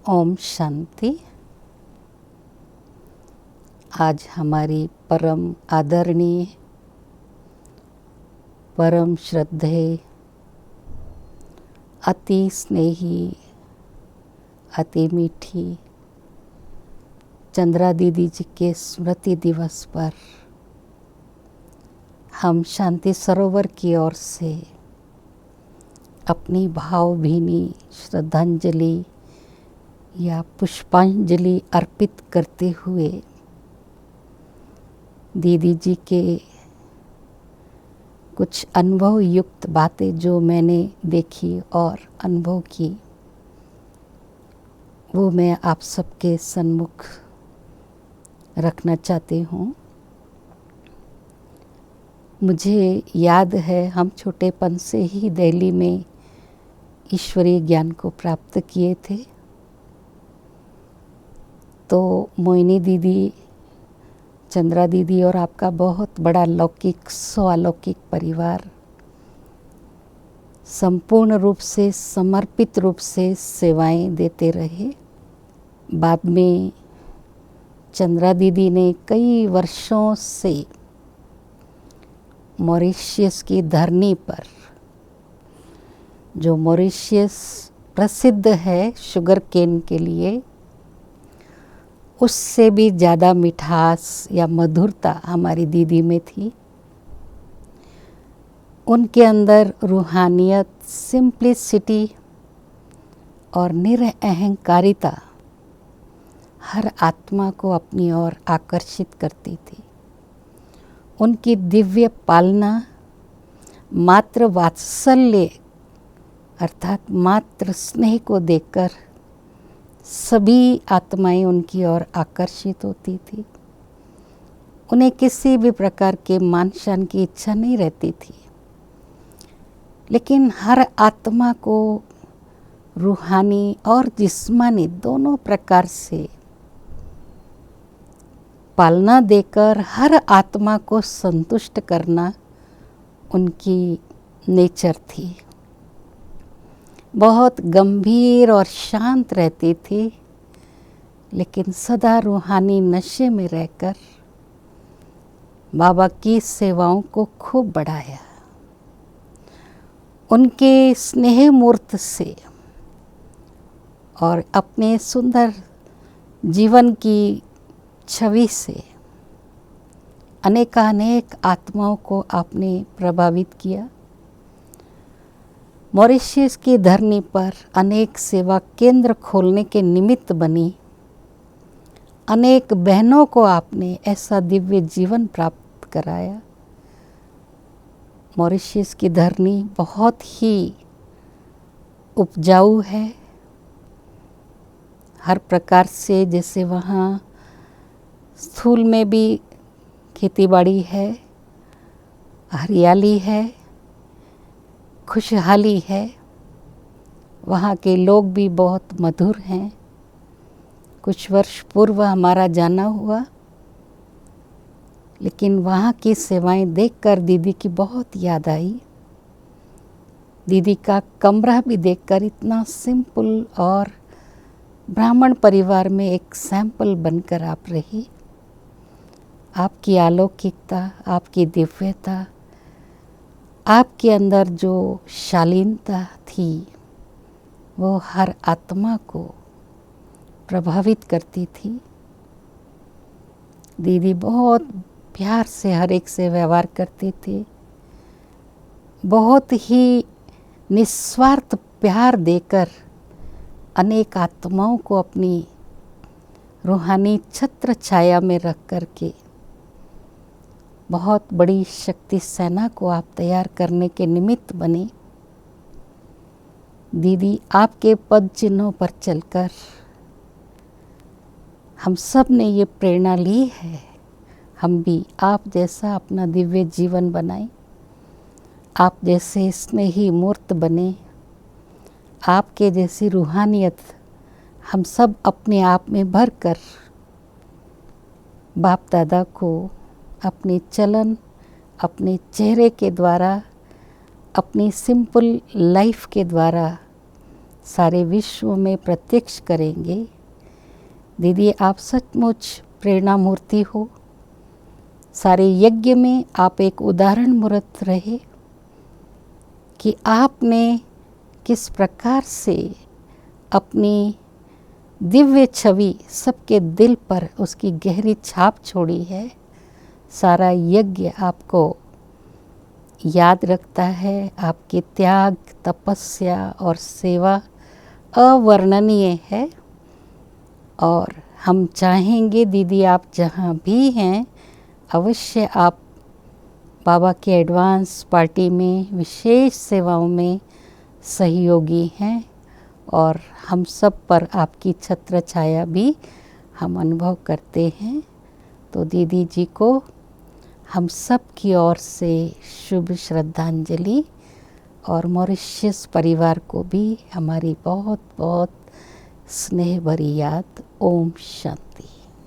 ओम शांति। आज हमारी परम आदरणीय, परम श्रद्धेय, अति स्नेही, अति मीठी चंद्रा दीदी जी के स्मृति दिवस पर हम शांति सरोवर की ओर से अपनी भावभीनी श्रद्धांजलि या पुष्पांजलि अर्पित करते हुए दीदी जी के कुछ अनुभव युक्त बातें जो मैंने देखी और अनुभव की, वो मैं आप सबके सन्मुख रखना चाहती हूँ। मुझे याद है हम छोटेपन से ही दिल्ली में ईश्वरीय ज्ञान को प्राप्त किए थे। तो मोहिनी दीदी, चंद्रा दीदी और आपका बहुत बड़ा लौकिक स्वालौकिक परिवार संपूर्ण रूप से, समर्पित रूप से सेवाएं देते रहे। बाद में चंद्रा दीदी ने कई वर्षों से मॉरिशस की धरनी पर, जो मॉरिशस प्रसिद्ध है शुगर केन के लिए, उससे भी ज़्यादा मिठास या मधुरता हमारी दीदी में थी। उनके अंदर रूहानियत, सिंप्लिसिटी और निरअहंकारिता हर आत्मा को अपनी ओर आकर्षित करती थी। उनकी दिव्य पालना मात्र वात्सल्य अर्थात मात्र स्नेह को देखकर सभी आत्माएं उनकी ओर आकर्षित होती थी। उन्हें किसी भी प्रकार के मान शान की इच्छा नहीं रहती थी, लेकिन हर आत्मा को रूहानी और जिस्मानी दोनों प्रकार से पालना देकर हर आत्मा को संतुष्ट करना उनकी नेचर थी। बहुत गंभीर और शांत रहती थी, लेकिन सदा रूहानी नशे में रहकर बाबा की सेवाओं को खूब बढ़ाया। उनके स्नेह मूर्त से और अपने सुंदर जीवन की छवि से अनेकानेक आत्माओं को आपने प्रभावित किया। मॉरिशस की धरनी पर अनेक सेवा केंद्र खोलने के निमित्त बनी। अनेक बहनों को आपने ऐसा दिव्य जीवन प्राप्त कराया। मॉरिशस की धरनी बहुत ही उपजाऊ है हर प्रकार से। जैसे वहाँ स्थूल में भी खेतीबाड़ी है, हरियाली है, खुशहाली है। वहाँ के लोग भी बहुत मधुर हैं। कुछ वर्ष पूर्व हमारा जाना हुआ, लेकिन वहाँ की सेवाएं देखकर दीदी की बहुत याद आई। दीदी का कमरा भी देखकर इतना सिंपल और ब्राह्मण परिवार में एक सैंपल बनकर आप रही। आपकी अलौकिकता, आपकी दिव्यता, आपके अंदर जो शालीनता थी, वो हर आत्मा को प्रभावित करती थी। दीदी बहुत प्यार से हर एक से व्यवहार करते थे। बहुत ही निस्वार्थ प्यार देकर अनेक आत्माओं को अपनी रूहानी छत्र छाया में रख कर के बहुत बड़ी शक्ति सेना को आप तैयार करने के निमित्त बने। दीदी, आपके पद चिन्हों पर चलकर हम सब ने ये प्रेरणा ली है, हम भी आप जैसा अपना दिव्य जीवन बनाएं, आप जैसे स्नेही मूर्त बने, आपके जैसी रूहानियत हम सब अपने आप में भर कर बाप दादा को अपने चलन, अपने चेहरे के द्वारा, अपनी सिंपल लाइफ के द्वारा सारे विश्व में प्रत्यक्ष करेंगे। दीदी, आप सचमुच प्रेरणा मूर्ति हो। सारे यज्ञ में आप एक उदाहरण मूर्त रहे कि आपने किस प्रकार से अपनी दिव्य छवि सबके दिल पर उसकी गहरी छाप छोड़ी है। सारा यज्ञ आपको याद रखता है। आपके त्याग, तपस्या और सेवा अवर्णनीय है। और हम चाहेंगे दीदी, आप जहाँ भी हैं अवश्य आप बाबा के एडवांस पार्टी में विशेष सेवाओं में सहयोगी हैं और हम सब पर आपकी छत्र छाया भी हम अनुभव करते हैं। तो दीदी जी को हम सब की ओर से शुभ श्रद्धांजलि और मॉरिशस परिवार को भी हमारी बहुत बहुत स्नेह भरी याद। ओम शांति।